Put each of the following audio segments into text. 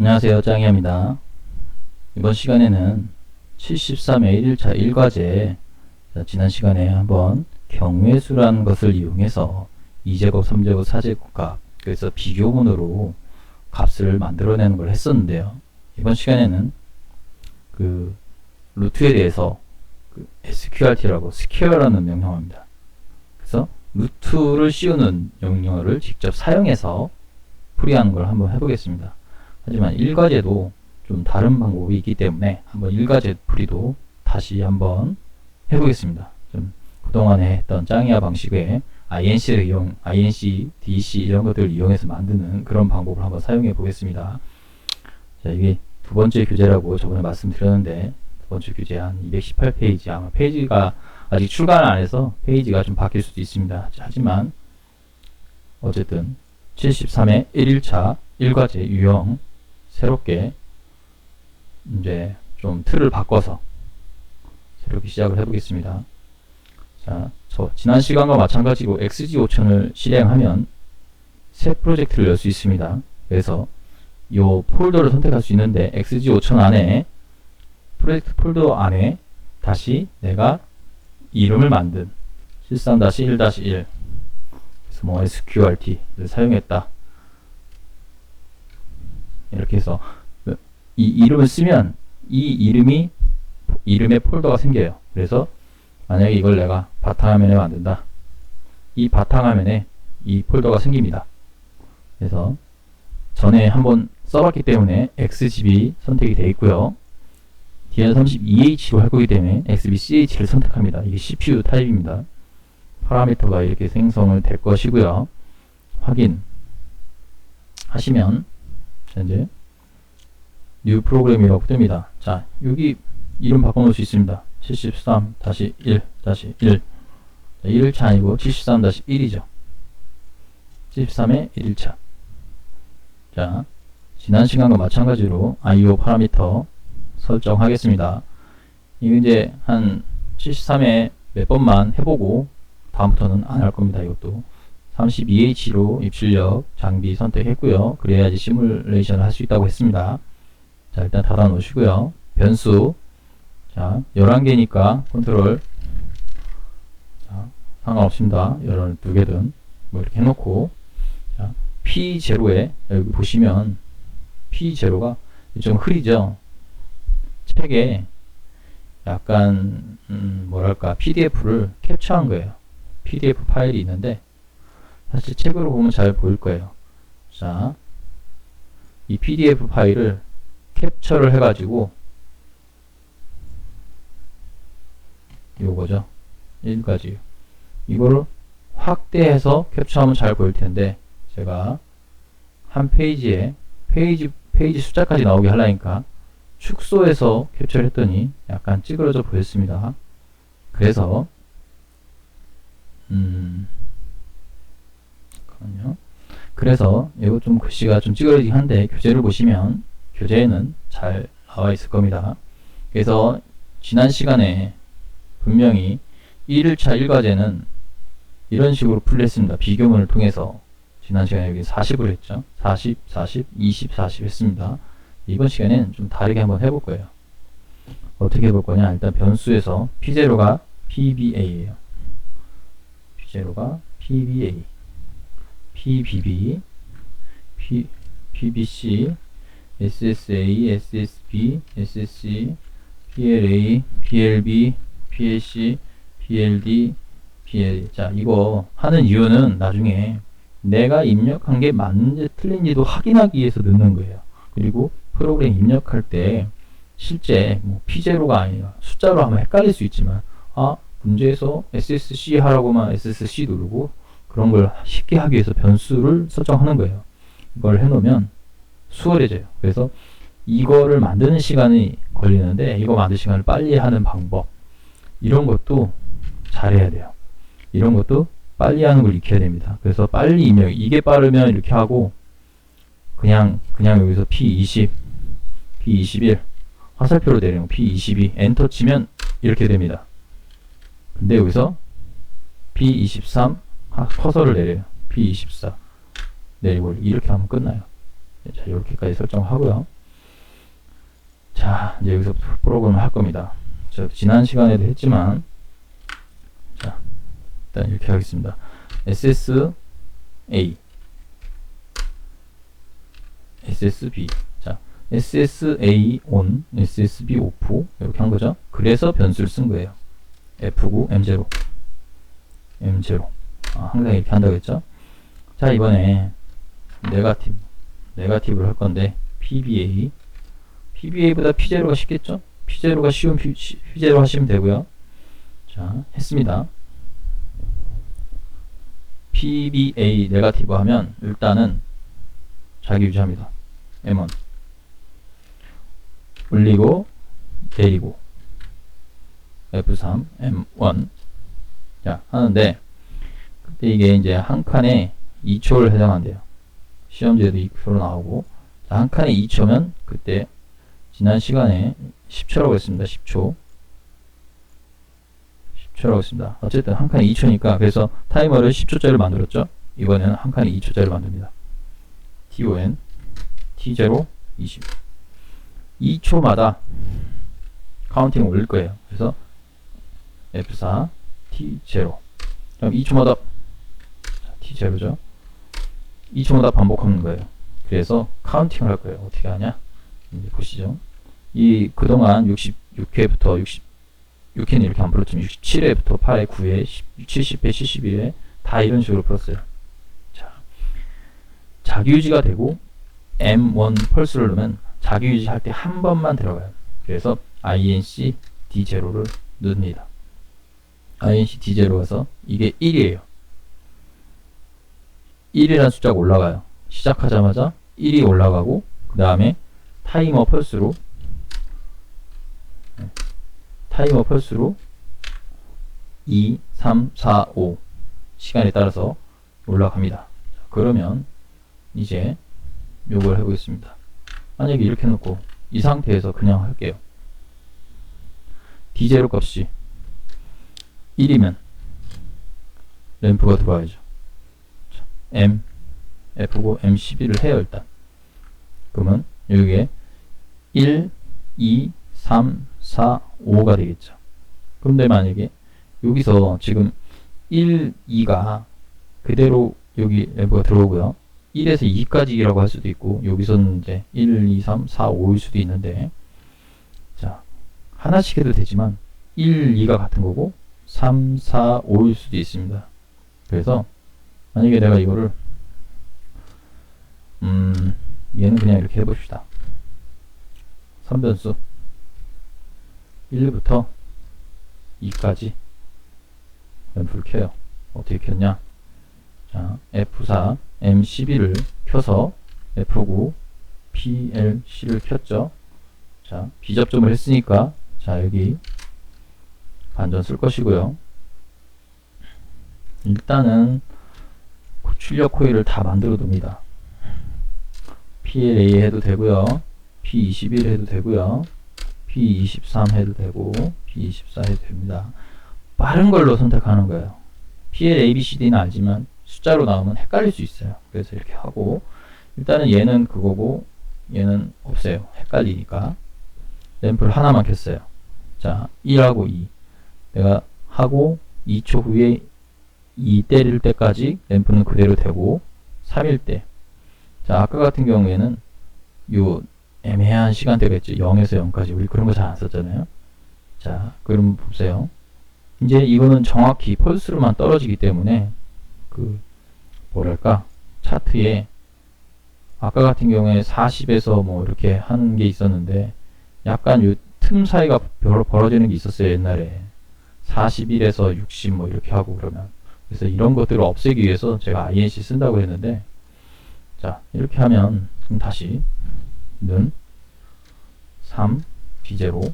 안녕하세요, 짱이합니다. 이번 시간에는 73회 1일차 1과제, 지난 시간에 한번 경외수라는 것을 이용해서 2제곱, 3제곱, 4제곱 값, 그래서 비교문으로 값을 만들어내는 걸 했었는데요. 이번 시간에는 그 루트에 대해서 sqrt라고 스퀘어라는 명령어입니다. 그래서 루트를 씌우는 명령어를 직접 사용해서 풀이하는 걸 한번 해보겠습니다. 하지만 1과제도 좀 다른 방법이 있기 때문에 한번 1과제 풀이도 다시 한번 해보겠습니다. 좀 그동안에 했던 짱이야 방식의 INC를 INC, DC 이런 것들을 이용해서 만드는 그런 방법을 한번 사용해 보겠습니다. 자, 이게 두 번째 교재라고 저번에 말씀드렸는데, 두 번째 교재 한 218페이지, 아마 페이지가 아직 출간을 안 해서 페이지가 좀 바뀔 수도 있습니다. 하지만 어쨌든 73회 1일차 1과제 유형 새롭게 이제 좀 틀을 바꿔서 새롭게 시작을 해보겠습니다. 자, 지난 시간과 마찬가지로 XG5000을 실행하면 새 프로젝트를 열 수 있습니다. 그래서 이 폴더를 선택할 수 있는데, XG5000 안에 프로젝트 폴더 안에 다시 내가 이름을 만든 13-1-1 그래서 뭐 sqrt를 사용했다, 이렇게 해서 이 이름을 쓰면 이 이름의 폴더가 생겨요. 그래서 만약에 이걸 내가 바탕화면에 만든다, 이 바탕화면에 이 폴더가 생깁니다. 그래서 전에 한번 써봤기 때문에 XGB 선택이 되어 있고요. DL32H로 할 거기 때문에 XBCH를 선택합니다. 이게 CPU 타입입니다. 파라미터가 이렇게 생성을 될 것이고요. 확인 하시면 이제 뉴 프로그램이라고 뜹니다. 자, 여기 이름 바꿔놓을 수 있습니다. 73-1-1 1일차 아니고 73-1이죠 73의 1일차. 자, 지난 시간과 마찬가지로 IO 파라미터 설정하겠습니다. 이거 이제 한 73회 몇 번만 해보고 다음부터는 안 할 겁니다. 이것도 32H로 입출력 장비 선택했고요. 그래야지 시뮬레이션을 할 수 있다고 했습니다. 자, 일단 닫아 놓으시고요. 변수, 자, 11개니까 컨트롤, 자, 상관없습니다. 12개든 뭐 이렇게 해놓고, 자, P0에 여기 보시면 P0가 좀 흐리죠. 책에 약간 뭐랄까 PDF를 캡처한 거예요. PDF 파일이 있는데 사실 책으로 보면 잘 보일 거예요. 자, 이 PDF 파일을 캡처를 해가지고 요거죠. 1까지 이거를 확대해서 캡처하면 잘 보일 텐데, 제가 한 페이지에 페이지 숫자까지 나오게 하려니까 축소해서 캡처를 했더니 약간 찌그러져 보였습니다. 그래서 잠깐만요. 그래서 이거 좀 글씨가 좀 찌그러지긴 한데, 교재를 보시면 교재에는 잘 나와 있을 겁니다. 그래서 지난 시간에 분명히 1일차 1과제는 이런 식으로 풀렸습니다. 비교문을 통해서 지난 시간에 여기 40을 했죠. 40, 40, 20, 40 했습니다. 이번 시간에는 좀 다르게 한번 해볼 거예요. 어떻게 해볼 거냐, 일단 변수에서 P0가 PBA예요. P0가 PBA, PBB, PBC, SSA, SSB, SSC, PLA, PLB, PLC, PLD, PL. 자, 이거 하는 이유는 나중에 내가 입력한 게 맞는지 틀린지도 확인하기 위해서 넣는 거예요. 그리고 프로그램 입력할 때 실제 뭐 P0가 아니라 숫자로 하면 헷갈릴 수 있지만, 문제에서 SSC 하라고만 SSC 누르고 그런 걸 쉽게 하기 위해서 변수를 설정하는 거예요. 이걸 해놓으면 수월해져요. 그래서 이거를 만드는 시간이 걸리는데, 이거 만드는 시간을 빨리 하는 방법, 이런 것도 잘해야 돼요. 이런 것도 빨리 하는 걸 익혀야 됩니다. 그래서 빨리 입력, 이게 빠르면 이렇게 하고, 그냥 여기서 P20, P21 화살표로 내리는 P22 엔터 치면 이렇게 됩니다. 근데 여기서 P23 커서를 내려요. P24 내리고 이렇게 하면 끝나요. 자, 이렇게까지 설정하고요. 자, 이제 여기서 프로그램을 할 겁니다. 저 지난 시간에도 했지만, 자, 일단 이렇게 하겠습니다. SSA, SSB. 자, SSA on, SSB off 이렇게 한 거죠. 그래서 변수를 쓴 거예요. F9 M0, M0. 항상 이렇게 한다고 했죠. 자, 이번에 네가티브를 할 건데 PBA보다 P0가 쉽겠죠? P0가 쉬운 P0 하시면 되고요. 자, 했습니다. PBA 네가티브 하면 일단은 자기 유지합니다. M1 올리고 내리고 F3 M1 자 하는데, 그때 이게 이제 한 칸에 2초를 해당한대요. 시험지에도 2초로 나오고, 자, 한 칸에 2초면 그때 지난 시간에 10초라고 했습니다. 10초라고 했습니다. 어쨌든 한 칸에 2초니까 그래서 타이머를 10초짜리를 만들었죠. 이번에는 한 칸에 2초짜리를 만듭니다. TON T0 20 2초마다 카운팅을 올릴 거예요. 그래서 F4 T0 그럼 2초마다 T0죠. 2초마다 반복하는 거예요. 그래서 카운팅을 할 거예요. 어떻게 하냐? 이제 보시죠. 그동안 66회부터 66회는 이렇게 안 풀었지만 67회부터 8회, 9회, 70회, 71회 다 이런 식으로 풀었어요. 자, 자기유지가 되고 M1 펄스를 넣으면 자기유지 할 때 한 번만 들어가요. 그래서 INC D0를 넣습니다. INC D0에서 이게 1이에요. 1이라는 숫자가 올라가요. 시작하자마자 1이 올라가고, 그 다음에 타이머 펄스로 2, 3, 4, 5 시간에 따라서 올라갑니다. 그러면 이제 요걸 해보겠습니다. 만약에 이렇게 놓고 이 상태에서 그냥 할게요. D0 값이 1이면 램프가 들어와야죠. M, F9, M12를 해요. 일단 그러면 여기에 1, 2, 3, 4, 5가 되겠죠. 그런데 만약에 여기서 지금 1, 2가 그대로 여기 램프가 들어오고요. 1에서 2까지라고 할 수도 있고, 여기서는 이제 1, 2, 3, 4, 5일 수도 있는데, 자, 하나씩 해도 되지만 1, 2가 같은 거고 3, 4, 5일 수도 있습니다. 그래서 만약에 내가 이거를 얘는 그냥 이렇게 해봅시다. 선변수 1부터 2까지 램프를 켜요. 어떻게 켰냐? 자, F4 M12를 켜서 F9 PLC를 켰죠. 자, 비접점을 했으니까 자, 여기 반전 쓸 것이고요. 일단은 출력 코일을 다 만들어 둡니다. PLA 해도 되고요. P21 해도 되고요. P23 해도 되고 P24 해도 됩니다. 빠른 걸로 선택하는 거예요. PLABCD는 알지만 숫자로 나오면 헷갈릴 수 있어요. 그래서 이렇게 하고, 일단은 얘는 그거고 얘는 없애요. 헷갈리니까. 램프를 하나만 켰어요. 자, 1하고 2 내가 하고 2초 후에 2 때릴 때까지 램프는 그대로 되고, 3일 때, 자, 아까 같은 경우에는 요 애매한 시간대가 있죠. 0에서 0까지 우리 그런 거 잘 안 썼잖아요. 자, 그럼 보세요. 이제 이거는 정확히 펄스로만 떨어지기 때문에 그 뭐랄까, 차트에 아까 같은 경우에 40에서 뭐 이렇게 하는 게 있었는데, 약간 요 틈 사이가 벌어지는 게 있었어요. 옛날에 41에서 60 뭐 이렇게 하고 그러면. 그래서 이런 것들을 없애기 위해서 제가 INC 쓴다고 했는데, 자, 이렇게 하면 다시 는 3 D0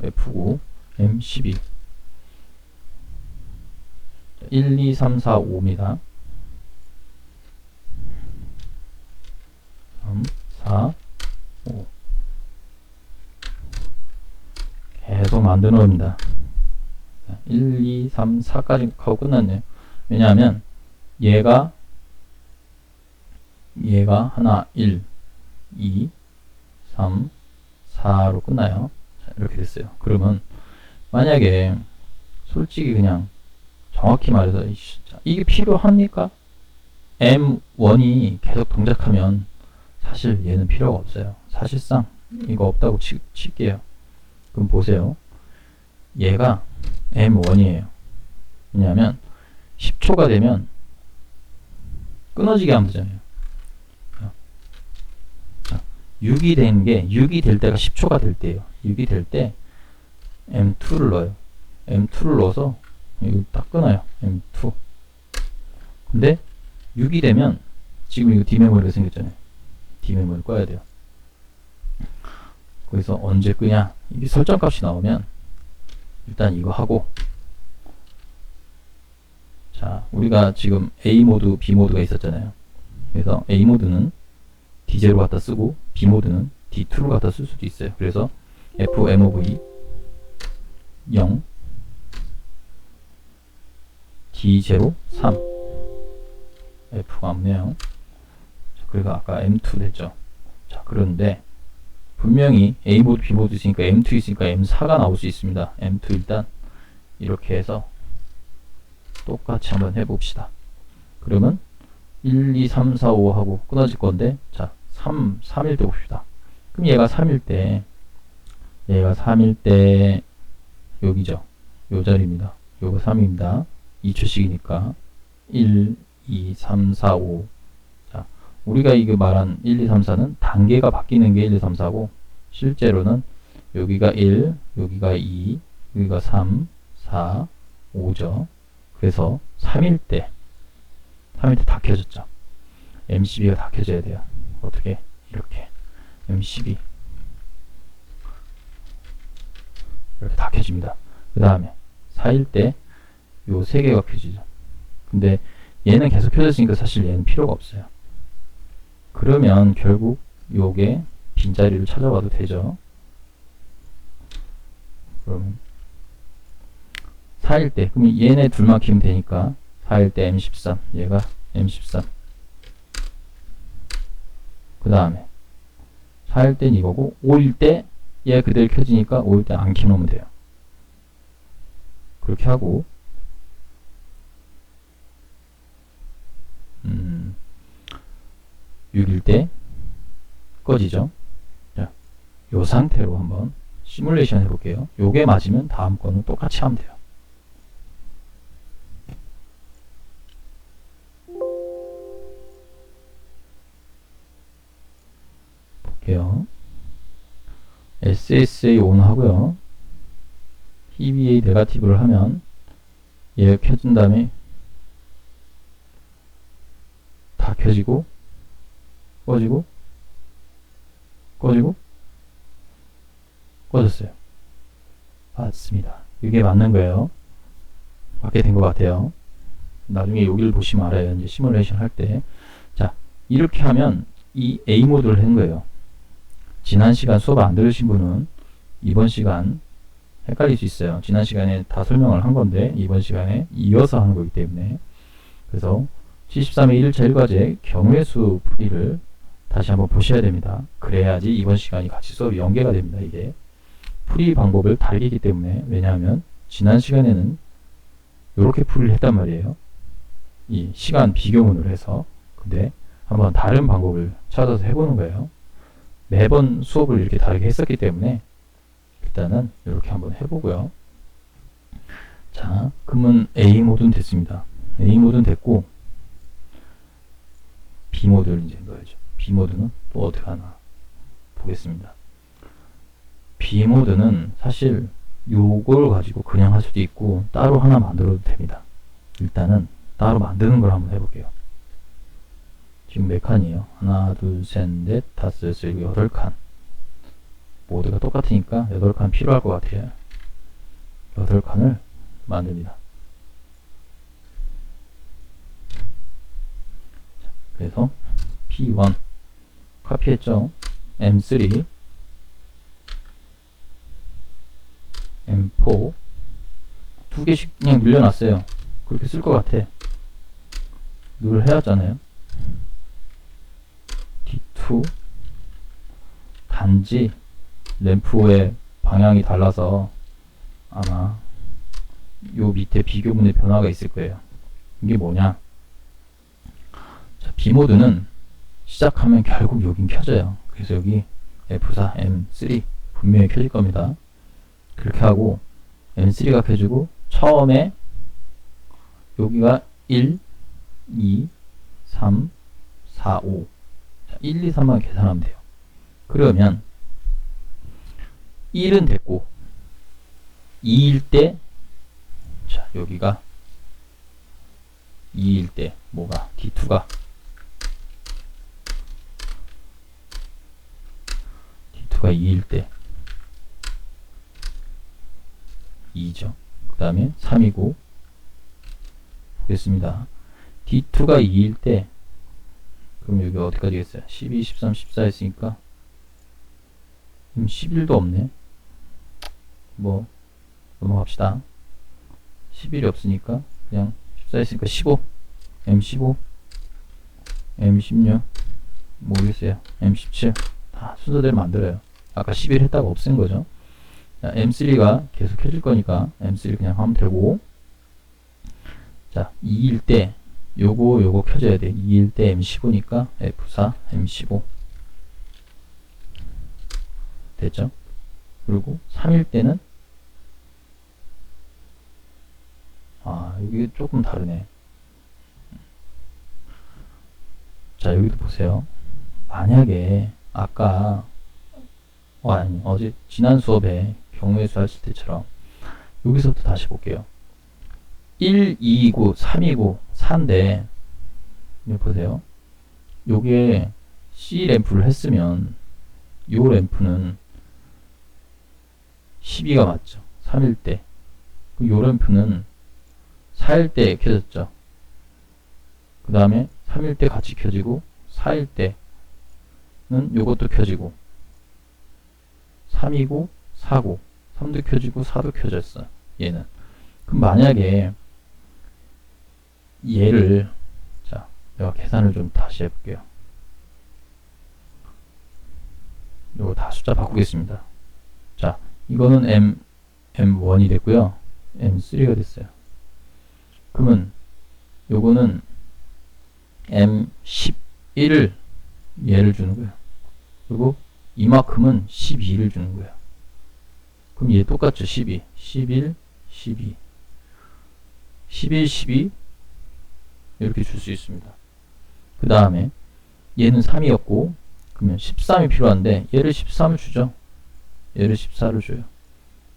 F9 M12 1, 2, 3, 4, 5입니다. 3, 4, 5 계속 만드는 겁니다. 1, 2, 3, 4까지 하고 끝났네요. 왜냐하면 얘가 하나 1, 2, 3, 4로 끝나요. 자, 이렇게 됐어요. 그러면 만약에 솔직히 그냥 정확히 말해서 이게 필요합니까? M1이 계속 동작하면 사실 얘는 필요가 없어요. 사실상 이거 없다고 칠게요. 그럼 보세요. 얘가 M1이에요. 왜냐하면 10초가 되면 끊어지게 하면 되잖아요. 6이 된 게 6이 될 때가 10초가 될 때예요. 6이 될 때 M2를 넣어요. M2를 넣어서 이거 딱 끊어요. M2. 근데 6이 되면 지금 이거 D메모리가 생겼잖아요. D메모리 꺼야 돼요. 거기서 언제 끄냐? 이게 설정값이 나오면 일단 이거 하고, 자, 우리가 지금 A모드, B모드가 있었잖아요. 그래서 A모드는 D0 갖다 쓰고 B모드는 D2를 갖다 쓸 수도 있어요. 그래서 FMOV 0 D0 3 F가 없네요. 그래서 아까 M2 됐죠. 자, 그런데 분명히 A모드, B모드 있으니까 M2 있으니까 M4가 나올 수 있습니다. M2 일단 이렇게 해서 똑같이 한번 해봅시다. 그러면 1, 2, 3, 4, 5 하고 끊어질 건데, 자, 3일 때 봅시다. 그럼 얘가 3일 때, 여기죠. 요 자리입니다. 요거 3입니다. 2초씩이니까 1, 2, 3, 4, 5. 자, 우리가 이거 말한 1, 2, 3, 4는 단계가 바뀌는 게 1, 2, 3, 4고, 실제로는 여기가 1, 여기가 2, 여기가 3, 4, 5죠. 그래서 3일 때 다 켜졌죠. MCB가 다 켜져야 돼요. 어떻게? 이렇게 MCB 이렇게 다 켜집니다. 그 다음에 4일 때 요 3개가 켜지죠. 근데 얘는 계속 켜졌으니까 사실 얘는 필요가 없어요. 그러면 결국 요게 빈자리를 찾아봐도 되죠. 그러면 4일 때, 그럼 얘네 둘만 키면 되니까 4일 때 M13, 얘가 M13. 그 다음에 4일 땐 이거고, 5일 때 얘 그대로 켜지니까 5일 때 안 켜놓으면 돼요. 그렇게 하고 6일 때 꺼지죠. 자, 요 상태로 한번 시뮬레이션 해볼게요. 요게 맞으면 다음 거는 똑같이 하면 돼요. 볼게요. SSA ON 하고요. PBA 네가티브를 하면 얘 켜진 다음에 다 켜지고 꺼지고 꺼지고 꺼졌어요. 맞습니다. 이게 맞는 거예요. 맞게 된 것 같아요. 나중에 여기를 보시면 알아요. 이제 시뮬레이션 할 때. 자, 이렇게 하면 이 A 모드를 한 거예요. 지난 시간 수업 안 들으신 분은 이번 시간 헷갈릴 수 있어요. 지난 시간에 다 설명을 한 건데 이번 시간에 이어서 하는 거기 때문에. 그래서 73회 1차 1과제 경우의 수 풀이를 다시 한번 보셔야 됩니다. 그래야지 이번 시간이 같이 수업이 연계가 됩니다. 이게 풀이 방법을 다르기 때문에. 왜냐하면 지난 시간에는 이렇게 풀이를 했단 말이에요. 이 시간 비교문을 해서. 근데 한번 다른 방법을 찾아서 해보는 거예요. 매번 수업을 이렇게 다르게 했었기 때문에 일단은 이렇게 한번 해보고요. 자, 그러면 A 모드는 됐습니다. A 모드는 됐고 B 모드를 이제 넣어야죠. B 모드는 또 어떻게 하나 보겠습니다. B 모드는 사실 요걸 가지고 그냥 할 수도 있고 따로 하나 만들어도 됩니다. 일단은 따로 만드는 걸 한번 해볼게요. 지금 몇 칸이에요? 하나, 둘, 셋, 넷, 다섯, 여섯, 일곱, 8칸. 모드가 똑같으니까 8칸 필요할 것 같아요. 8칸을 만듭니다. 그래서 P1 카피했죠. M3 M4 두 개씩 그냥 늘려놨어요. 그렇게 쓸 것 같아. 늘 해왔잖아요. D2 단지 램프의 방향이 달라서 아마 요 밑에 비교문의 변화가 있을 거예요. 이게 뭐냐? 자, B모드는 시작하면 결국 여긴 켜져요. 그래서 여기 F4, M3 분명히 켜질 겁니다. 그렇게 하고 M3가 켜지고 처음에 여기가 1, 2, 3, 4, 5 자, 1, 2, 3만 계산하면 돼요. 그러면 1은 됐고 2일 때 자, 여기가 2일 때 뭐가 D2가 2일 때 2죠. 그 다음에 3이고 보겠습니다. D2가 2일 때 그럼 여기 어디까지 겠어요? 12, 13, 14 했으니까 11도 없네. 뭐 넘어갑시다. 11이 없으니까 그냥 14 했으니까 15 M15 M16 모르겠어요. M17 다 순서대로 만들어요. 아까 11 했다가 없앤 거죠. 자, M3가 계속 켜질 거니까 M3 그냥 하면 되고 자 2일 때 요거 켜져야 돼. 2일 때 M15니까 F4 M15 됐죠? 그리고 3일 때는 이게 조금 다르네. 자 여기도 보세요. 만약에 아까 아니 어제 지난 수업에 경우의 수 했을 때처럼 여기서부터 다시 볼게요. 1, 2이고 3이고 4인데 여기 보세요. 요게 C 램프를 했으면 요 램프는 12가 맞죠. 3일 때. 요 램프는 4일 때 켜졌죠. 그 다음에 3일 때 같이 켜지고 4일 때는 요것도 켜지고 3이고 4고 3도 켜지고 4도 켜졌어. 얘는. 그럼 만약에 얘를 자 내가 계산을 좀 다시 해볼게요. 요거 다 숫자 바꾸겠습니다. 자 이거는 M1이 됐고요. M3가 됐어요. 그러면 요거는 M11을 얘를 주는 거예요. 그리고 이만큼은 12를 주는 거예요. 그럼 얘 똑같죠. 12, 11, 12 11, 12 이렇게 줄 수 있습니다. 그 다음에 얘는 3이었고 그러면 13이 필요한데 얘를 13을 주죠. 얘를 14를 줘요.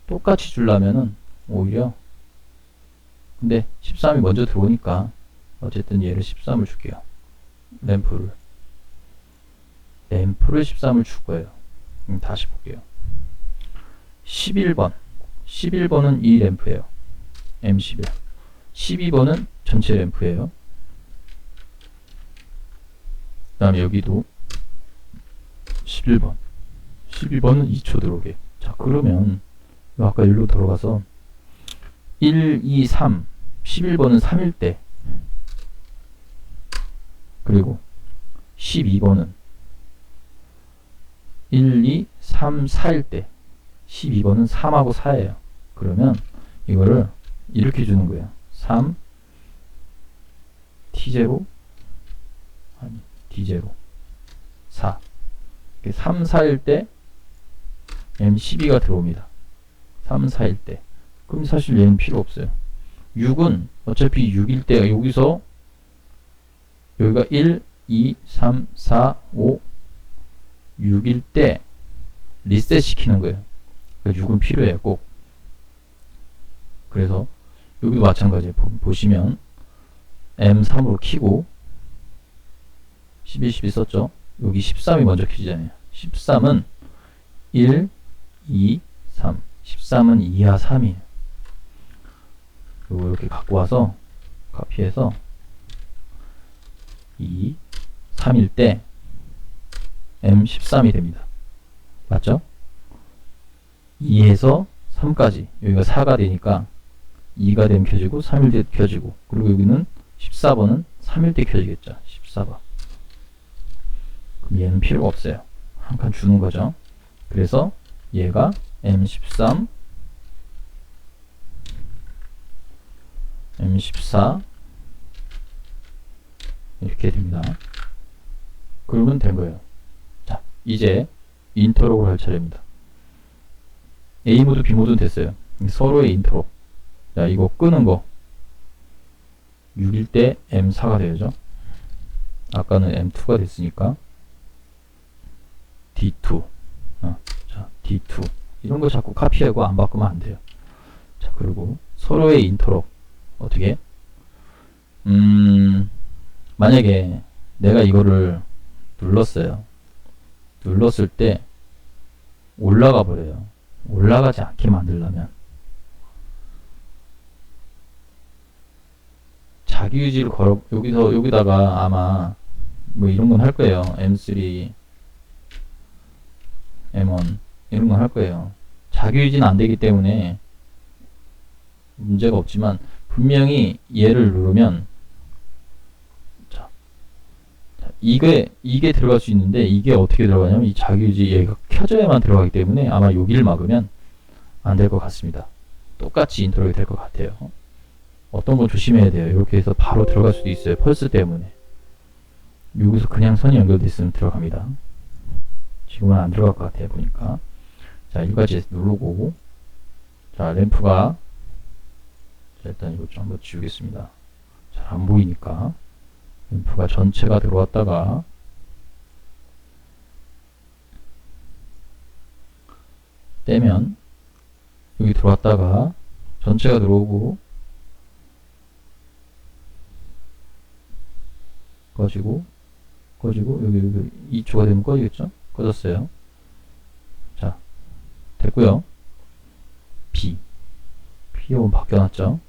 똑같이 주려면은 오히려 근데 13이 먼저 들어오니까 어쨌든 얘를 13을 줄게요. 램프를 13을 줄 거예요. 다시 볼게요. 11번은 이 램프예요. M11 12번은 전체 램프예요. 그 다음에 여기도 12번은 2초 들어오게. 자 그러면 아까 일로 들어가서 1, 2, 3 11번은 3일 때 그리고 12번은 1, 2, 3, 4일 때 12번은 3하고 4예요. 그러면 이거를 이렇게 주는 거예요. 3 T0 아니 D0 4 3, 4일 때 M12가 들어옵니다. 3, 4일 때 그럼 사실 얘는 필요 없어요. 6은 어차피 6일 때 여기서 여기가 1, 2, 3, 4, 5 6일 때 리셋 시키는 거예요. 그래서 6은 필요해요. 꼭. 그래서 여기도 마찬가지예요. 보시면 M3으로 키고 11, 12 썼죠. 여기 13이 먼저 켜지잖아요. 13은 1, 2, 3 13은 2하 3이에요. 그리고 이렇게 갖고 와서 카피해서 2, 3일 때 M13이 됩니다. 맞죠? 2에서 3까지 여기가 4가 되니까 2가 되면 켜지고 3일 때 켜지고 그리고 여기는 14번은 3일 때 켜지겠죠. 14번 그럼 얘는 필요가 없어요. 한 칸 주는 거죠. 그래서 얘가 M13, M14 이렇게 됩니다. 그러면 된 거예요. 자, 이제 인터록을 할 차례입니다. A 모드, B 모드는 됐어요. 서로의 인터록. 자, 이거 끄는 거 6일 때 M4가 되죠. 아까는 M2가 됐으니까 D2. 자, D2. 이런 거 자꾸 카피하고 안 바꾸면 안 돼요. 자, 그리고 서로의 인터록 어떻게? 만약에 내가 이거를 눌렀어요. 눌렀을 때 올라가 버려요. 올라가지 않게 만들려면 자기 유지를 걸어 여기다가 아마 뭐 이런 건 할 거예요. M3, M1 이런 건 할 거예요. 자기 유지는 안 되기 때문에 문제가 없지만 분명히 얘를 누르면 이게 들어갈 수 있는데 이게 어떻게 들어가냐면 이 자기유지 얘가 켜져야만 들어가기 때문에 아마 여기를 막으면 안 될 것 같습니다. 똑같이 인터로이 될 것 같아요. 어떤 거 조심해야 돼요. 이렇게 해서 바로 들어갈 수도 있어요. 펄스 때문에. 여기서 그냥 선이 연결돼 있으면 들어갑니다. 지금은 안 들어갈 것 같아요. 보니까. 자, 이거까지 누르고 자, 램프가 자, 일단 이거 좀 한번 지우겠습니다. 잘 안 보이니까. 램프가 전체가 들어왔다가 떼면 여기 들어왔다가 전체가 들어오고 꺼지고 여기 2초가 되면 꺼지겠죠? 꺼졌어요. 자, 됐고요. P5는 바뀌어놨죠?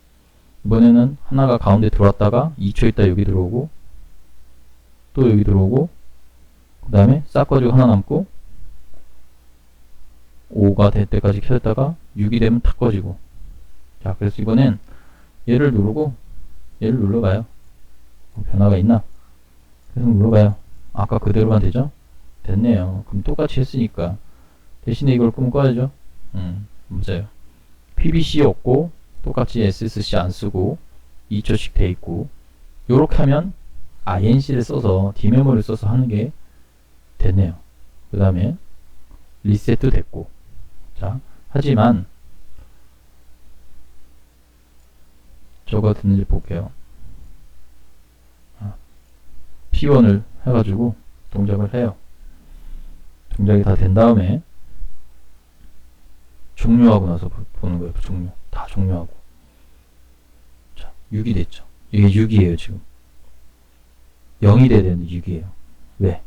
이번에는 하나가 가운데 들어왔다가 2초 있다 여기 들어오고 또 여기 들어오고 그 다음에 싹 꺼지고 하나 남고 5가 될 때까지 켜졌다가 6이 되면 탁 꺼지고. 자, 그래서 이번엔 얘를 누르고 얘를 눌러봐요. 변화가 있나? 계속 눌러봐요. 아까 그대로만 되죠? 됐네요. 그럼 똑같이 했으니까 대신에 이걸 끄면 꺼야죠. 맞아요. PBC 없고 똑같이 SSC 안 쓰고 2초씩 돼 있고 요렇게 하면 INC를 써서 D메모를 써서 하는 게 됐네요. 그 다음에 리셋도 됐고. 자, 하지만 저거 됐는지 볼게요. P1을 해가지고 동작을 해요. 동작이 다 된 다음에 종료하고 나서 보는 거예요. 종료. 다 종료하고. 자, 6이 됐죠. 이게 6이에요, 지금. 0이 돼야 되는데 6이에요. 왜?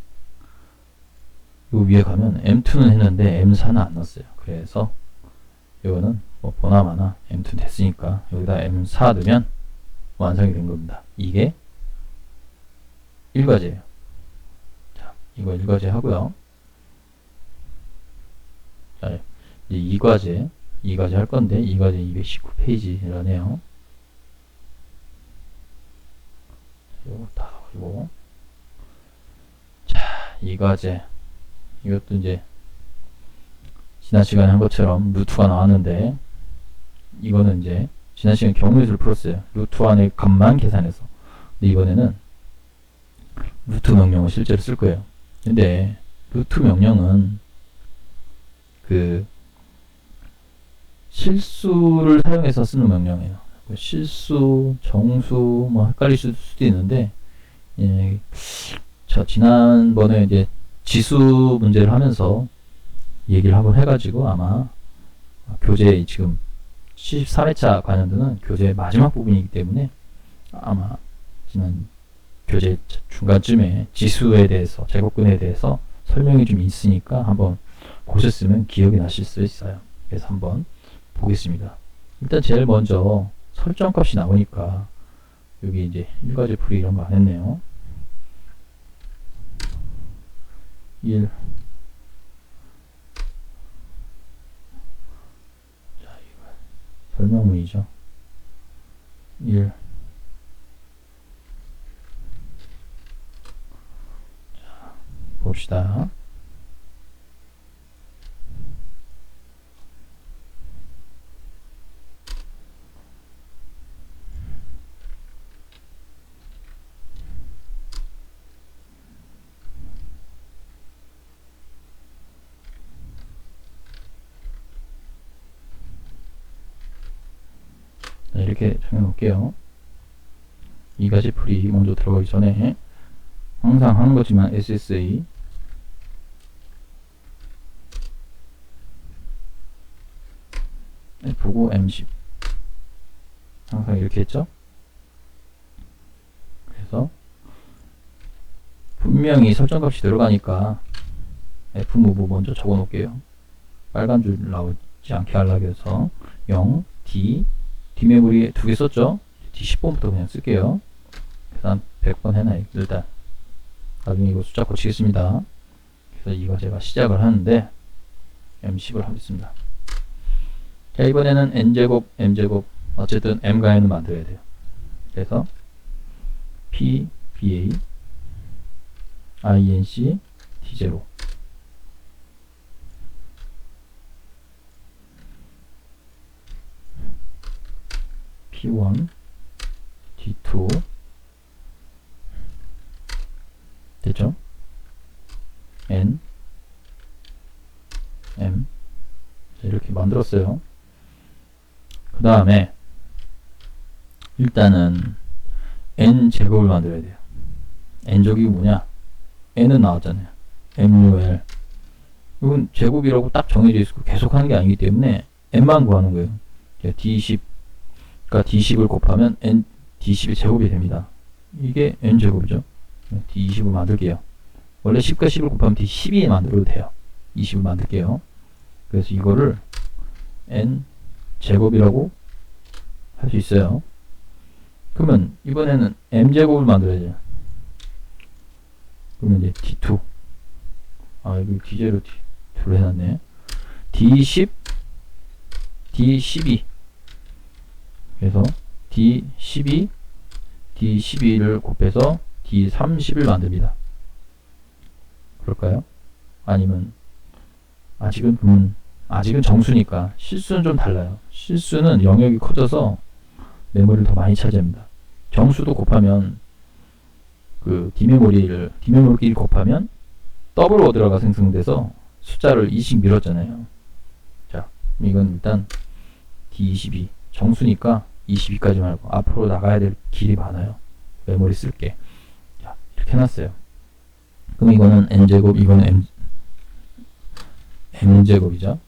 요 위에 가면 M2는 했는데 M4는 안 넣었어요. 그래서 이거는 뭐 보나마나 M2 됐으니까 여기다 M4 넣으면 완성이 된 겁니다. 이게 1과제예요. 자, 이거 1과제 하고요. 자, 이제 2과제 할 건데 2과제 219페이지라네요. 이거 다 하고. 자, 2과제 이것도 이제 지난 시간에 한 것처럼 루트가 나왔는데 이거는 이제 지난 시간에 경우수를 풀었어요. 루트 안의 값만 계산해서. 근데 이번에는 루트 명령을 실제로 쓸 거예요. 근데 루트 명령은 그 실수를 사용해서 쓰는 명령이에요. 실수, 정수 뭐 헷갈리실 수도 있는데 자, 지난번에 이제 지수 문제를 하면서 얘기를 한번 해가지고 아마 교재 지금 73회차 관련되는 교재 마지막 부분이기 때문에 아마 지난 교재 중간쯤에 지수에 대해서 제곱근에 대해서 설명이 좀 있으니까 한번 보셨으면 기억이 나실 수 있어요. 그래서 한번 보겠습니다. 일단 제일 먼저 설정값이 나오니까 여기 이제 1과제 풀이 이런 거 안 했네요. 1 자, 이거 설명문이죠. 1 자, 봅시다. 이렇게 정해 놓을게요. 이 가지 풀이 먼저 들어가기 전에 항상 하는 거지만 SSA F고 M10 항상 이렇게 했죠. 그래서 분명히 설정값이 들어가니까 Fmove 먼저 적어 놓을게요. 빨간 줄 나오지 않게 하려고 해서 0, D, D메모리 2개 썼죠? D10번부터 그냥 쓸게요. 계산 100번 해놔요. 일단 나중에 이거 숫자 고치겠습니다. 그래서 이거 제가 시작을 하는데 M10을 하겠습니다. 자, 이번에는 N제곱, M제곱 어쨌든 M가에는 만들어야 돼요. 그래서 P, BA, INC, D0 P1, D2 됐죠? N, M 이렇게 만들었어요. 그 다음에 일단은 N제곱을 만들어야 돼요. N제곱이 뭐냐? N은 나왔잖아요. MUL 이건 제곱이라고 딱 정해져 있고 계속 하는 게 아니기 때문에 N만 구하는 거예요. D10 그러니까 D10을 곱하면 D10이 제곱이 됩니다. 이게 N제곱이죠. D20을 만들게요. 원래 10과 10을 곱하면 D12 만들어도 돼요. 20을 만들게요. 그래서 이거를 N제곱이라고 할 수 있어요. 그러면 이번에는 M제곱을 만들어야죠. 그러면 이제 D2 여기 D0, D2를 해놨네. D10, D12 그래서 D12, D12를 곱해서 D30을 만듭니다. 그럴까요? 아니면 아직은 정수니까 실수는 좀 달라요. 실수는 영역이 커져서 메모리를 더 많이 차지합니다. 정수도 곱하면 그 D메모리끼리 곱하면 더블 워드가 생성돼서 숫자를 2씩 밀었잖아요. 자, 이건 일단 D22 정수니까 22까지 말고 앞으로 나가야 될 길이 많아요. 메모리 쓸게. 자, 이렇게 해놨어요. 그럼 이거는 N제곱, 이거는 M제곱이죠.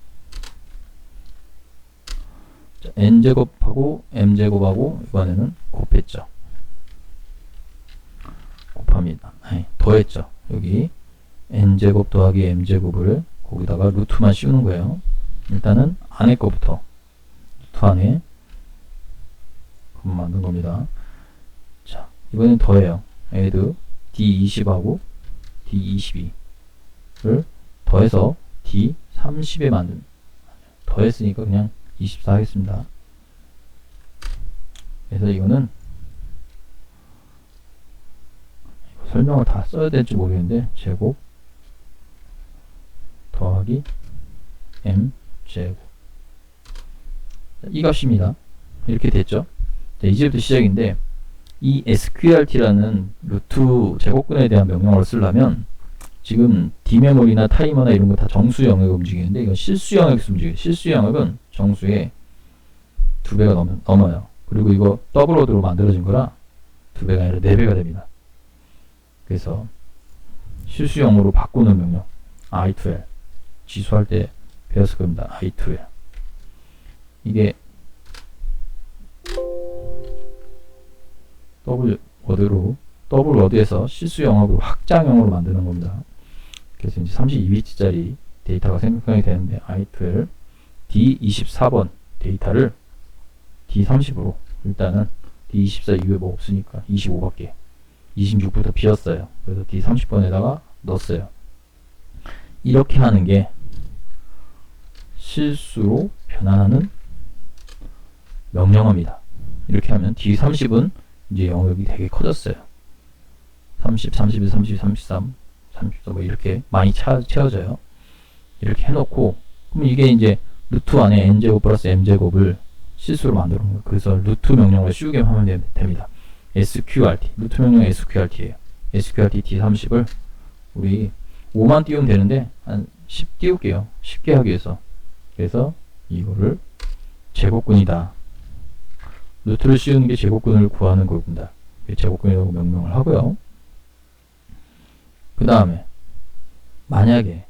자, N제곱하고 M제곱하고 이번에는 곱했죠. 곱합니다. 아니, 더했죠. 여기 N제곱 더하기 M제곱을 거기다가 루트만 씌우는 거예요. 일단은 안에 거부터 루트 안에 만든 겁니다. 자, 이번엔 더해요. add D20하고 D22를 더해서 D30에 만든 더했으니까 그냥 24 하겠습니다. 그래서 이거는 설명을 다 써야 될지 모르겠는데 제곱 더하기 M제곱 이 값입니다. 이렇게 됐죠. 자, 이제부터 시작인데 이 sqrt라는 루트 제곱근에 대한 명령어를 쓰려면 지금 D메모리나 타이머나 이런 거 다 정수 영역을 움직이는데 이건 실수 영역에서 움직여요. 실수 영역은 정수의 2배가 넘어요. 그리고 이거 더블 워드로 만들어진 거라 2배가 아니라 4배가 됩니다. 그래서 실수형으로 바꾸는 명령 i2l 지수할 때 배웠을 겁니다. i2l 이게 더블 워드에서 실수영역으로 확장형으로 만드는 겁니다. 그래서 이제 32비트짜리 데이터가 생성이 되는데 i2l D24번 데이터를 D30으로 일단은 D24 이후에 뭐 없으니까 25밖에 26부터 비었어요. 그래서 D30번에다가 넣었어요. 이렇게 하는 게 실수로 변환하는 명령어입니다. 이렇게 하면 D30은 이제 영역이 되게 커졌어요. 30, 31, 32, 33, 34 뭐 이렇게 많이 채워져요. 이렇게 해놓고 그럼 이게 이제 루트 안에 n제곱 플러스 m제곱을 실수로 만드는 거예요. 그래서 루트 명령을 씌우게 하면 됩니다. sqrt 루트 명령 sqrt예요. sqrt d30을 우리 5만 띄우면 되는데 한 10 띄울게요. 쉽게 하기 위해서. 그래서 이거를 제곱근이다 루트를 씌우는 게 제곱근을 구하는 겁니다. 제곱근이라고 명명을 하고요. 그 다음에 만약에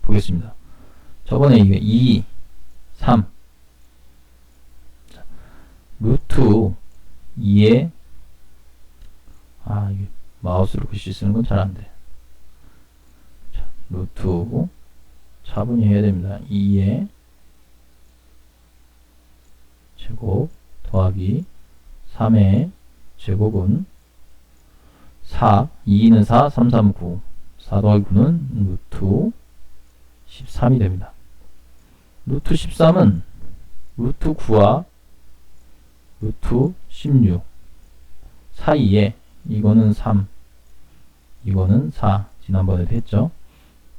보겠습니다. 저번에 이게 2, 3 루트 2에 이게 마우스로 글씨 쓰는 건 잘 안 돼. 자, 루트 차분히 해야 됩니다. 2의 제곱 더하기 3의 제곱은 4, 2는 4, 3, 3, 9 4 더하기 9는 루트 13이 됩니다. 루트 13은 루트 9와 루트 16 사이에 이거는 3, 이거는 4 지난번에도 했죠.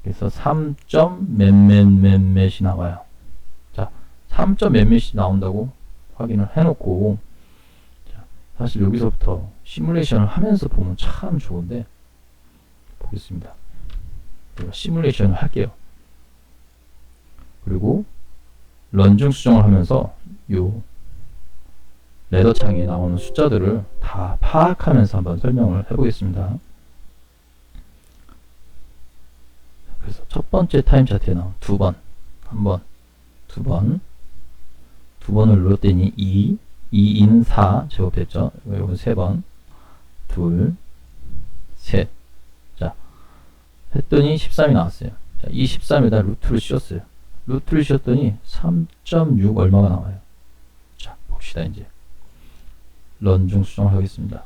그래서 3점 몇몇몇몇이 나와요. 자, 3점 몇몇이 나온다고 확인을 해놓고, 자, 사실 여기서부터 시뮬레이션을 하면서 보면 참 좋은데, 보겠습니다. 제가 시뮬레이션을 할게요. 그리고 런중 수정을 하면서 요 레더 창에 나오는 숫자들을 다 파악하면서 한번 설명을 해보겠습니다. 그래서 첫 번째 타임 차트에 나온 2번, 한 번, 두 번을 눌렀더니 2는 4 제곱됐죠. 이건 3번, 둘, 셋. 자, 했더니 13이 나왔어요. 자, 이 13에다 루트를 씌웠어요. 루트를 씌웠더니 3.6 얼마가 나와요. 자, 봅시다. 이제 런중 수정을 하겠습니다.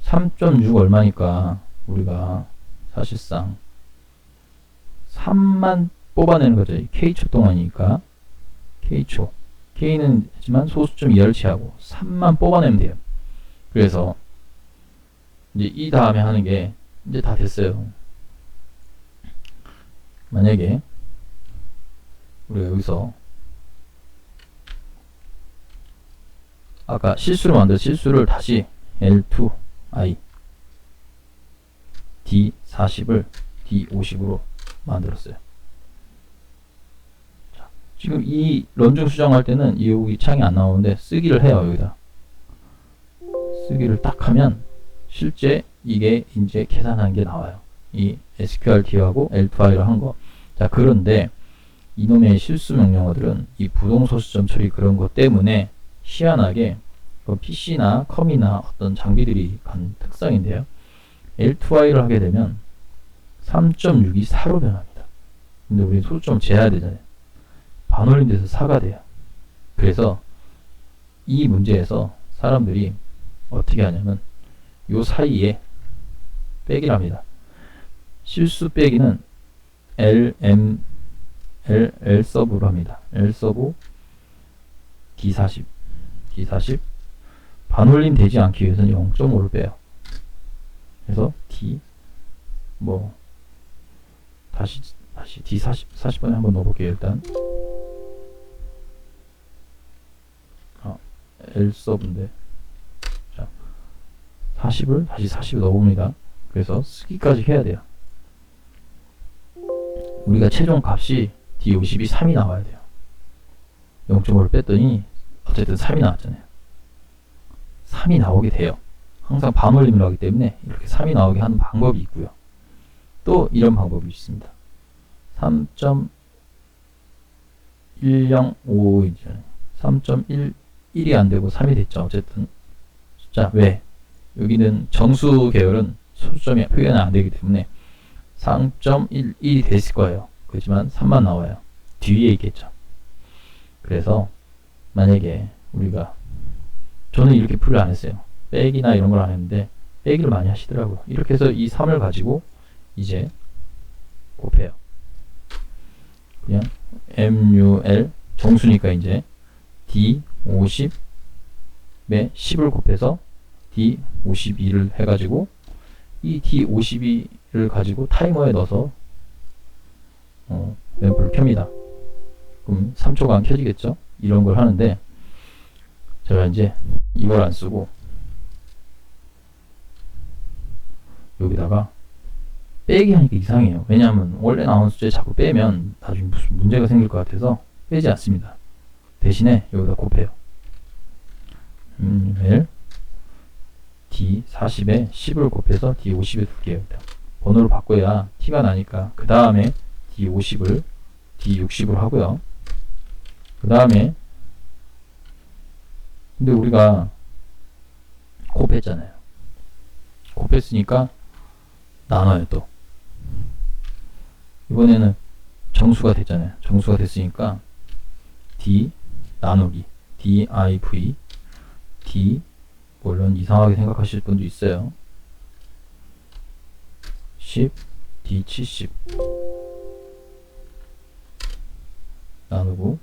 3.6 얼마니까 우리가 사실상 3만 뽑아내는 거죠. K초 동안이니까 K초, K는 하지만 소수점 이하를 취하고 3만 뽑아내면 돼요. 그래서 이제 이 다음에 하는 게 이제 다 됐어요. 만약에 우리가 여기서 아까 실수를 만든 실수를 다시 L2I D40을 D50으로 만들었어요. 자, 지금 이 런중 수정할 때는 여기 창이 안 나오는데 쓰기를 해요. 여기다 쓰기를 딱 하면 실제 이게 이제 계산한 게 나와요. 이 SQRT하고 L2I를 한 거. 자, 그런데 이놈의 실수 명령어들은 이 부동소수점 처리 그런 것 때문에 희한하게 PC나 컴이나 어떤 장비들이 간 특성인데요. L2I를 하게 되면 3.6이 4로 변합니다. 근데 우리 소수점 재야 되잖아요. 반올림 돼서 4가 돼요. 그래서 이 문제에서 사람들이 어떻게 하냐면 요 사이에 빼기를 합니다. 실수 빼기는 L서브로 합니다. L서브 D40 반올림 되지 않기 위해서는 0.5를 빼요. 그래서 D 다시 D40번에 한번 넣어볼게요. 일단 L서브인데, 자, 40을 다시 40을 넣어봅니다. 그래서 쓰기까지 해야 돼요. 우리가 최종 값이 D50이 3이 나와야 돼요. 0.5를 뺐더니 어쨌든 3이 나왔잖아요. 3이 나오게 돼요. 항상 반올림을 하기 때문에 이렇게 3이 나오게 하는 방법이 있고요. 또 이런 방법이 있습니다. 3.105이잖아요. 3.11이 안되고 3이 됐죠. 어쨌든 숫자 왜? 여기는 정수 계열은 소수점이 표현이 안되기 때문에 3.11이 됐을 거예요. 그렇지만 3만 나와요. 뒤에 있겠죠. 그래서 만약에 우리가, 저는 이렇게 풀을 안 했어요. 빼기나 이런 걸 안 했는데 빼기를 많이 하시더라고요. 이렇게 해서 이 3을 가지고 이제 곱해요. 그냥 MUL 정수니까 이제 D50에 10을 곱해서 D52를 해가지고 이 D52를 가지고 타이머에 넣어서 램프를 켭니다. 그럼 3초간 켜지겠죠? 이런 걸 하는데 제가 이제 이걸 안 쓰고 여기다가 빼기 하니까 이상해요. 왜냐하면 원래 나온 숫자에 자꾸 빼면 나중에 무슨 문제가 생길 것 같아서 빼지 않습니다. 대신에 여기다 곱해요. L D40에 10을 곱해서 D50에 둘게요. 번호를 바꿔야 T가 나니까 그 다음에 D50을 D60으로 하고요. 그 다음에 근데 우리가 곱했잖아요. 곱했으니까 나눠요. 또 이번에는 정수가 됐잖아요. 정수가 됐으니까 D 나누기 div D 물론 이상하게 생각하실 분도 있어요. 10 D70 나누고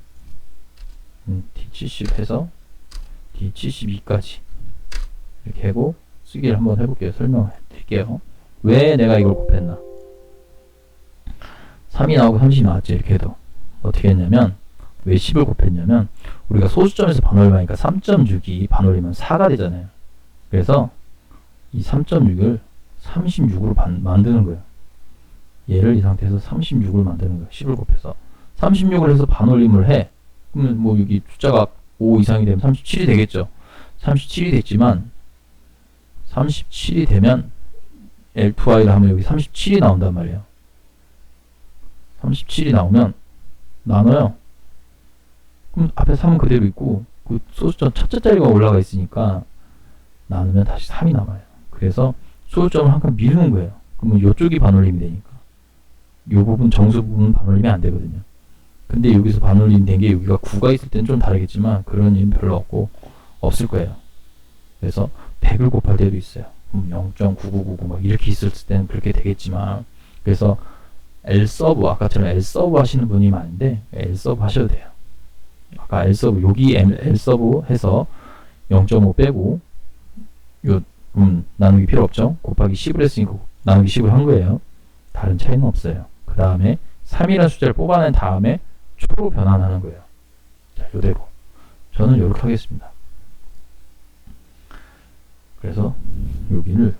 D70 해서 D72까지 이렇게 하고 쓰기를 한번 해볼게요. 설명해 드릴게요. 왜 내가 이걸 곱했나? 3이 나오고 30이 나왔지. 이렇게 해도 어떻게 했냐면 왜 10을 곱했냐면 우리가 소수점에서 반올림하니까 3.6이 반올림은 4가 되잖아요. 그래서 이 3.6을 36으로 만드는 거예요. 얘를 이 상태에서 36을 만드는 거예요. 10을 곱해서 36을 해서 반올림을 해. 그러면 뭐 여기 숫자가 5 이상이 되면 37이 되겠죠. 37이 됐지만 37이 되면 L2I를 하면 여기 37이 나온단 말이에요. 37이 나오면 나눠요. 그럼 앞에 3은 그대로 있고 그 소수점 첫째 자리가 올라가 있으니까 나누면 다시 3이 남아요. 그래서 소수점을 한 칸 미루는 거예요. 그러면 이쪽이 반올림이 되니까 이 부분 정수 부분 반올림이 안 되거든요. 근데 여기서 반올림 된 게 여기가 9가 있을 때는 좀 다르겠지만 그런 일은 별로 없을 거예요. 그래서 100을 곱할 때도 있어요. 0.9999 막 이렇게 있을 때는 그렇게 되겠지만 그래서 L서브 아까처럼 L서브 하시는 분이 많은데 L서브 하셔도 돼요. 아까 L서브 여기 L서브 해서 0.5 빼고 요 나누기 필요 없죠. 곱하기 10을 했으니까 나누기 10을 한 거예요. 다른 차이는 없어요. 그 다음에 3이라는 숫자를 뽑아낸 다음에 초로 변환하는 거예요. 자, 요대로 저는 이렇게 하겠습니다. 그래서 여기를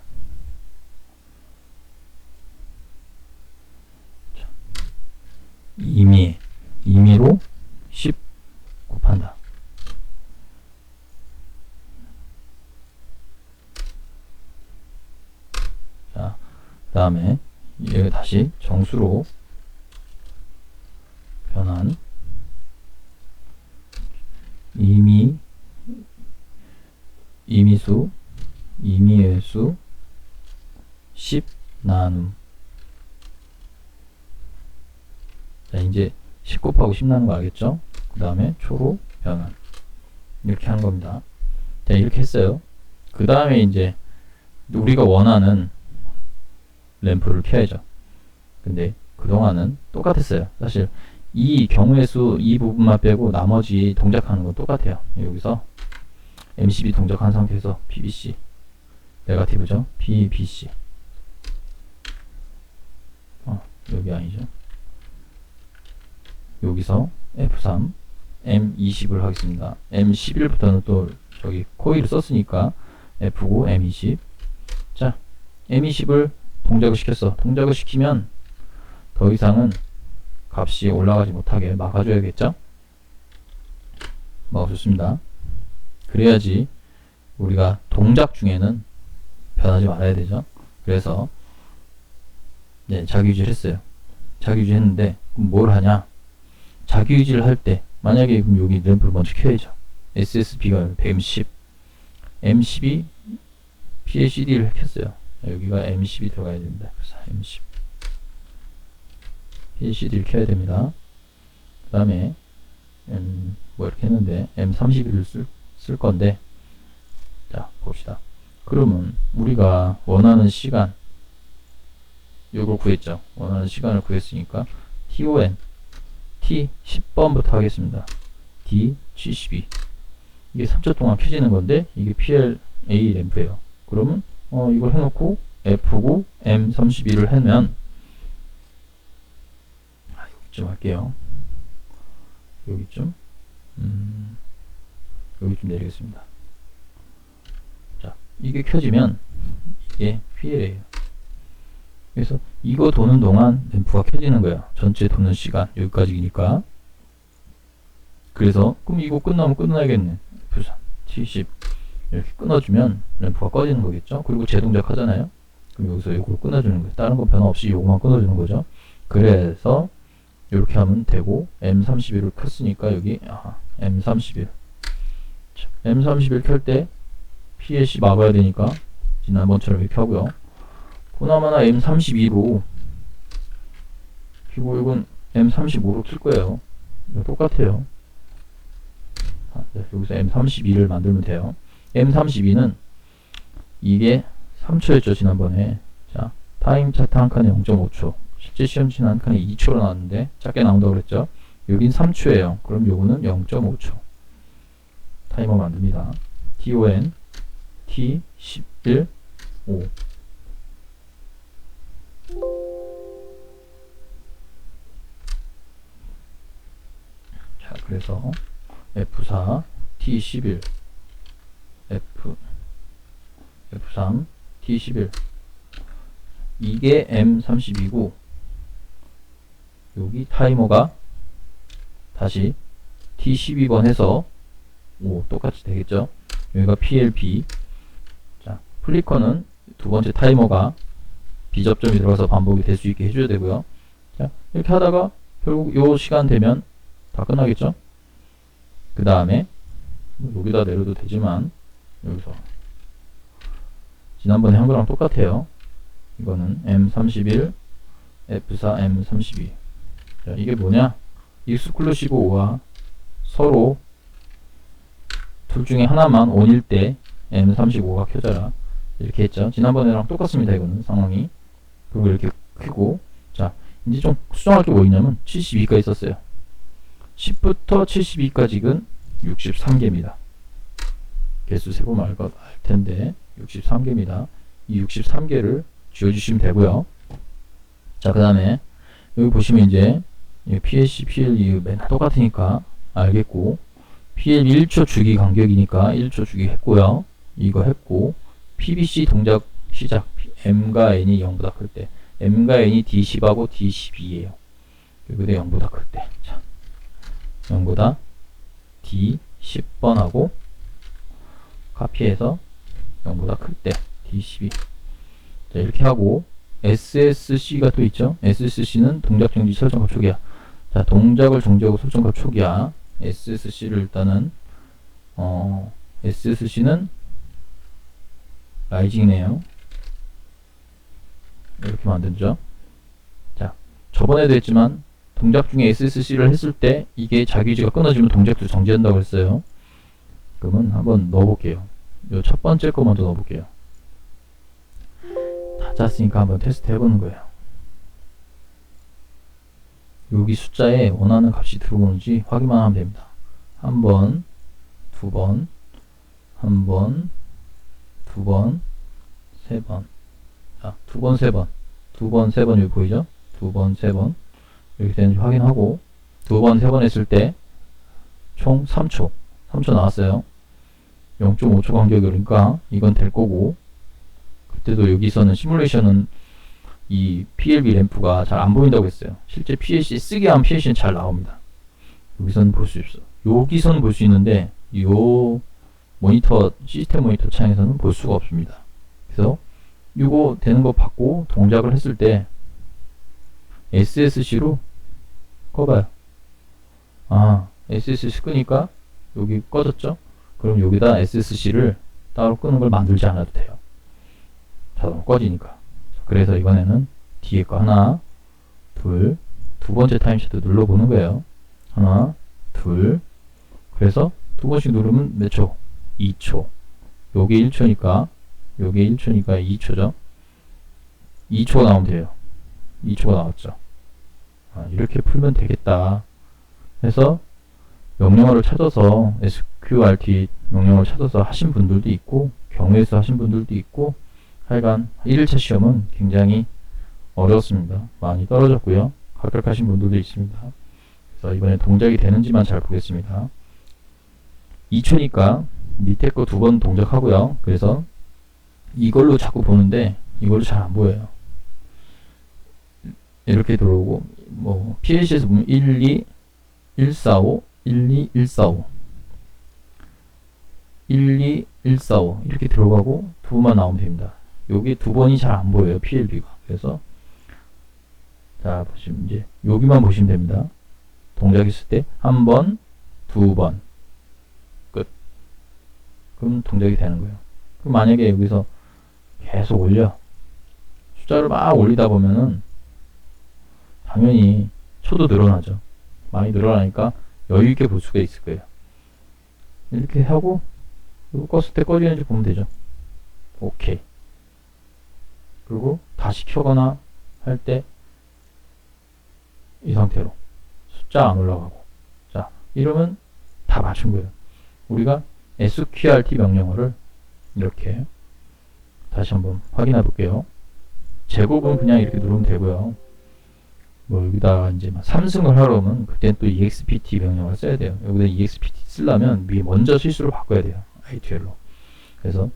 임의로 10 곱한다. 자, 그 다음에 얘 다시 정수로 변환 임의의 수 10 나눔. 자, 이제 10 곱하고 10 나눈 거 알겠죠? 그 다음에 초로 변환. 이렇게 하는 겁니다. 자, 이렇게 했어요. 그 다음에 이제 우리가 원하는 램프를 켜야죠. 근데 그동안은 똑같았어요. 사실 이 경우의 수 이 부분만 빼고 나머지 동작하는 건 똑같아요. 여기서 MCB 동작한 상태에서 PBC 네거티브죠. PBC 여기 아니죠. 여기서 F3 M20을 하겠습니다. M11부터는 또 저기 코일을 썼으니까 F9 M20. 자, M20을 동작을 시켰어. 동작을 시키면 더 이상은 값이 올라가지 못하게 막아줘야겠죠? 막아줬습니다. 그래야지 우리가 동작 중에는 변하지 말아야 되죠. 그래서 네, 자기유지를 했어요. 자기유지 했는데 뭘 하냐? 자기유지를 할 때 만약에 그럼 여기 램프를 먼저 켜야죠. SSB가 110 M12 PLCD를 켰어요. 여기가 M12 들어가야 됩니다. 그래서 M10 PLCD를 켜야 됩니다. 그 다음에 뭐 이렇게 했는데 M31을 쓸 건데, 자 봅시다. 그러면 우리가 원하는 시간 요걸 구했죠. 원하는 시간을 구했으니까 TON T 10번부터 하겠습니다. D72 이게 3초 동안 켜지는 건데 이게 PLA 램프예요. 그러면 이걸 해놓고 F9 M31을 하면 여기쯤 할게요. 여기쯤 여기쯤 내리겠습니다. 자, 이게 켜지면 이게 PLA예요. 그래서 이거 도는 동안 램프가 켜지는 거예요. 전체 도는 시간 여기까지니까. 그래서 그럼 이거 끝나면 끝나야겠네. F3, T10 이렇게 끊어주면 램프가 꺼지는 거겠죠. 그리고 재동작 하잖아요. 그럼 여기서 이걸 끊어주는 거예요. 다른 거 변화 없이 요거만 끊어주는 거죠. 그래서 이렇게 하면 되고, M31을 켰으니까 여기 M31 M31 켤 때 PLC 막아야 되니까 지난번처럼 이렇게 하고요. 보나마나 M32로 그리고 이건 M35로 쓸 거예요. 이거 똑같아요. 여기서 M32를 만들면 돼요. M32는 이게 3초였죠 지난번에. 자, 타임 차트 한 칸에 0.5초, 실제 시험 치는 한 칸에 2초로 나왔는데 작게 나온다고 그랬죠. 여긴 3초예요. 그럼 요거는 0.5초 타이머 만듭니다. TON T11 5. 자, 그래서 F4 T11 F3 T11 이게 M32고, 여기 타이머가 다시 T12번 해서 5 똑같이 되겠죠. 여기가 PLB. 자, 플리커는 두 번째 타이머가 비접점이 들어가서 반복이 될 수 있게 해줘야 되고요. 자, 이렇게 하다가 결국 요 시간 되면 다 끝나겠죠. 그 다음에 여기다 내려도 되지만 여기서 지난번에 한 거랑 똑같아요. 이거는 M31 F4 M32. 자, 이게 뭐냐, 익스클루시브 5와 서로 둘 중에 하나만 ON일 때 M35가 켜져라 이렇게 했죠. 지난번에랑 똑같습니다. 이거는 상황이. 그리고 이렇게 켜고, 자, 이제 좀 수정할 게 뭐 있냐면 72까지 있었어요. 10부터 72까지는 63개입니다. 개수 세보면 알 텐데 63개입니다. 이 63개를 지워주시면 되고요. 자, 그 다음에 여기 보시면 이제 PLC, PLE 맨날 똑같으니까 알겠고, PLE 1초 주기 간격이니까 1초 주기 했고요. 이거 했고, PBC 동작 시작 M과 N이 0보다 클 때, M과 N이 D10하고 D12예요. 여기도 0보다 클 때, 자, 0보다 D10번하고 카피해서 0보다 클 때 D12. 자, 이렇게 하고 SSC가 또 있죠. SSC는 동작 정지 설정값 초기화. 자, 동작을 정지하고 설정값 초기화. SSC를 일단은 SSC는 라이징이네요. 이렇게 만들죠. 자, 저번에도 했지만 동작 중에 SSC를 했을 때 이게 자기 유지가 끊어지면 동작도 정지한다고 했어요. 그러면 한번 넣어볼게요. 요 첫 번째 거 먼저 넣어볼게요. 다 짰으니까 한번 테스트 해보는 거예요. 여기 숫자에 원하는 값이 들어오는지 확인만 하면 됩니다. 한 번, 두 번, 한 번, 두 번, 세 번. 자, 두 번, 세 번. 두 번, 세 번 여기 보이죠? 두 번, 세 번. 이렇게 되는지 확인하고, 두 번, 세 번 했을 때 총 3초. 3초 나왔어요. 0.5초 간격이니까 이건 될 거고, 그때도 여기서는 시뮬레이션은 이 PLB 램프가 잘 안 보인다고 했어요. 실제 PLC 쓰게 하면 PLC는 잘 나옵니다. 여기서는 볼 수 있어요. 여기서는 볼 수 있는데 요 모니터, 시스템 모니터 창에서는 볼 수가 없습니다. 그래서 이거 되는 거 받고 동작을 했을 때 SSC로 꺼봐요. 아, SSC 끄니까 여기 꺼졌죠? 그럼 여기다 SSC를 따로 끄는 걸 만들지 않아도 돼요. 자동으로 꺼지니까. 그래서 이번에는 뒤에 거 하나, 둘, 두 번째 타임셔도 눌러보는 거예요. 하나, 둘. 그래서 두 번씩 누르면 몇 초? 2초. 요게 1초니까, 요게 1초니까 2초죠. 2초가 나오면 돼요. 2초가 나왔죠. 이렇게 풀면 되겠다. 해서 명령어를 찾아서 SQRT 명령어를 찾아서 하신 분들도 있고, 경우에서 하신 분들도 있고, 하여간 1일차 시험은 굉장히 어려웠습니다. 많이 떨어졌고요. 합격하신 분들도 있습니다. 그래서 이번에 동작이 되는지만 잘 보겠습니다. 2초니까 밑에 거 두 번 동작하고요. 그래서 이걸로 자꾸 보는데 이걸로 잘 안 보여요. 이렇게 들어오고, 뭐 PLC에서 보면 1, 2, 1, 4, 5 12145 12145 이렇게 들어가고 두만 나오면 됩니다. 여기 두 번이 잘 안 보여요. PLB가. 그래서 자 보시면 이제 여기만 보시면 됩니다. 동작 있을 때 한 번, 두 번 끝. 그럼 동작이 되는 거예요. 그럼 만약에 여기서 계속 올려 숫자를 막 올리다 보면은 당연히 초도 늘어나죠. 많이 늘어나니까 여유있게 볼 수가 있을 거예요. 이렇게 하고 이거 껐을 때 꺼지는지 보면 되죠. 오케이. 그리고 다시 켜거나 할 때 이 상태로 숫자 안 올라가고, 자 이러면 다 맞춘 거예요. 우리가 sqrt 명령어를 이렇게 다시 한번 확인해 볼게요. 제곱은 그냥 이렇게 누르면 되고요. 뭐 여기다가 이제 3승을 하려면 그때는 또 expt 명령어를 써야 돼요. 여기다 expt 쓰려면 위에 먼저 실수로 바꿔야 돼요. ITL로. 그래서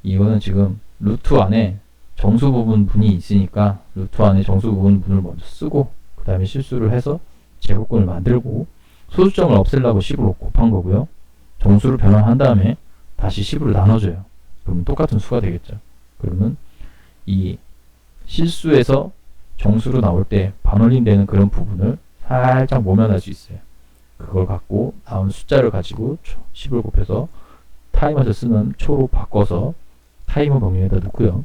이거는 지금 루트 안에 정수 부분 분이 있으니까 루트 안에 정수 부분 분을 먼저 쓰고 그 다음에 실수를 해서 제곱근을 만들고 소수점을 없애려고 10으로 곱한 거고요. 정수를 변환한 다음에 다시 10으로 나눠줘요. 그러면 똑같은 수가 되겠죠. 그러면 이 실수에서 정수로 나올 때 반올림 되는 그런 부분을 살짝 모면할 수 있어요. 그걸 갖고 나온 숫자를 가지고 10을 곱해서 타이머에서 쓰는 초로 바꿔서 타이머 명령에다 넣고요.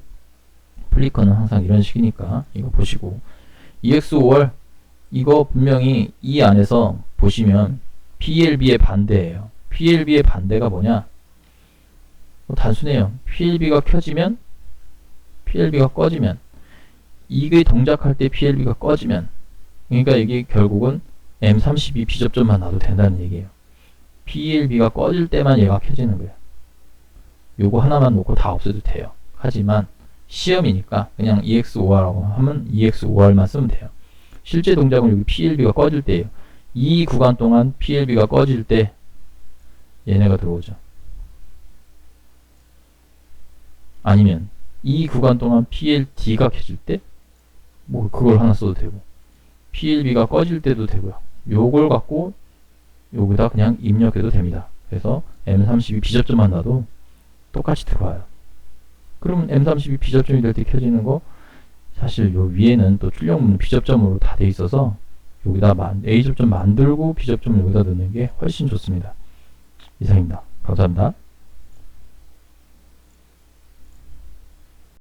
플리커는 항상 이런 식이니까 이거 보시고 EX5월 이거 분명히 이 안에서 보시면 PLB의 반대예요. PLB의 반대가 뭐냐? 단순해요. PLB가 켜지면 PLB가 꺼지면 이게 동작할 때 PLB가 꺼지면, 그러니까 이게 결국은 M32 비접점만 놔도 된다는 얘기예요. PLB가 꺼질 때만 얘가 켜지는 거예요. 요거 하나만 놓고 다 없애도 돼요. 하지만 시험이니까 그냥 EX5R라고 하면 EX5R만 쓰면 돼요. 실제 동작은 여기 PLB가 꺼질 때예요. 이 구간 동안 PLB가 꺼질 때 얘네가 들어오죠. 아니면 이 구간 동안 PLD가 켜질 때 뭐 그걸 하나 써도 되고 PLB가 꺼질 때도 되고요. 요걸 갖고 여기다 그냥 입력해도 됩니다. 그래서 M32 비접점만 놔도 똑같이 들어와요. 그러면 M32 비접점이 될 때 켜지는 거, 사실 요 위에는 또 출력문 비접점으로 다 돼 있어서 여기다 A접점 만들고 B접점 여기다 넣는 게 훨씬 좋습니다. 이상입니다. 감사합니다.